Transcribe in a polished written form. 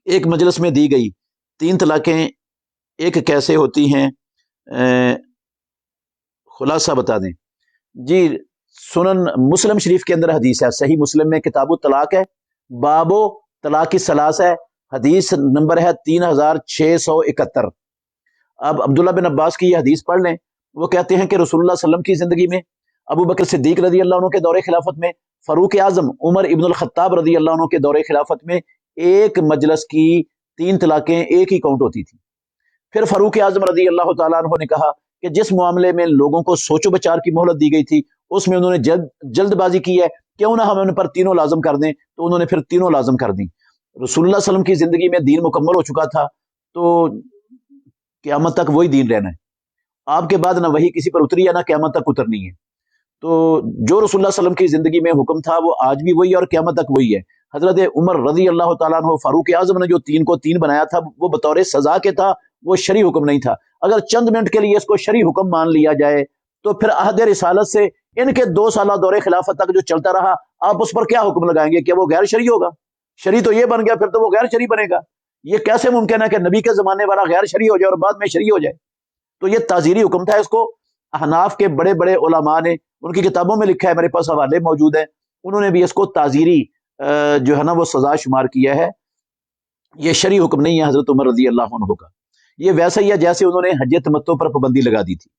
ایک مجلس میں دی گئی 3 طلاقیں ایک کیسے ہوتی ہیں؟ خلاصہ بتا دیں جی۔ سنن مسلم شریف کے اندر حدیث ہے، صحیح مسلم میں کتاب الطلاق ہے، بابو طلاق الثلاث ہے، حدیث نمبر ہے 3671۔ اب عبداللہ بن عباس کی یہ حدیث پڑھ لیں، وہ کہتے ہیں کہ رسول اللہ صلی اللہ علیہ وسلم کی زندگی میں، ابو بکر صدیق رضی اللہ عنہ کے دور خلافت میں، فاروق اعظم عمر ابن الخطاب رضی اللہ عنہ کے دور خلافت میں ایک مجلس کی 3 طلاقیں ایک ہی کاؤنٹ ہوتی تھی۔ پھر فاروق اعظم رضی اللہ تعالیٰ عنہ نے کہا کہ جس معاملے میں لوگوں کو سوچ و بچار کی مہلت دی گئی تھی اس میں انہوں نے جلد بازی کی ہے، کیوں نہ ہم ان پر تینوں لازم کر دیں، تو انہوں نے پھر تینوں لازم کر دیں۔ رسول اللہ صلی اللہ علیہ وسلم کی زندگی میں دین مکمل ہو چکا تھا، تو قیامت تک وہی دین رہنا ہے، آپ کے بعد نہ وہی کسی پر اتری ہے نہ قیامت تک اترنی ہے۔ تو جو رسول اللہ صلی اللہ علیہ وسلم کی زندگی میں حکم تھا وہ آج بھی وہی ہے اور قیامت تک وہی ہے۔ حضرت عمر رضی اللہ تعالیٰ عنہ، فاروق اعظم نے جو 3 کو 3 بنایا تھا وہ بطور سزا کے تھا، وہ شرعی حکم نہیں تھا۔ اگر چند منٹ کے لیے اس کو شرعی حکم مان لیا جائے تو پھر عہد رسالت سے ان کے 2 سالہ دور خلافت تک جو چلتا رہا، آپ اس پر کیا حکم لگائیں گے کہ وہ غیر شرعی ہوگا؟ شرعی تو یہ بن گیا، پھر تو وہ غیر شرعی بنے گا۔ یہ کیسے ممکن ہے کہ نبی کے زمانے والا غیر شرعی ہو جائے اور بعد میں شرعی ہو جائے؟ تو یہ تعزیری حکم تھا، اس کو احناف کے بڑے بڑے علماء نے ان کی کتابوں میں لکھا ہے، میرے پاس حوالے موجود ہیں، انہوں نے بھی اس کو تعزیری جو ہے نا وہ سزا شمار کیا ہے۔ یہ شرعی حکم نہیں ہے حضرت عمر رضی اللہ عنہ کا، یہ ویسا ہی ہے جیسے انہوں نے حج تمتع پر پابندی لگا دی تھی۔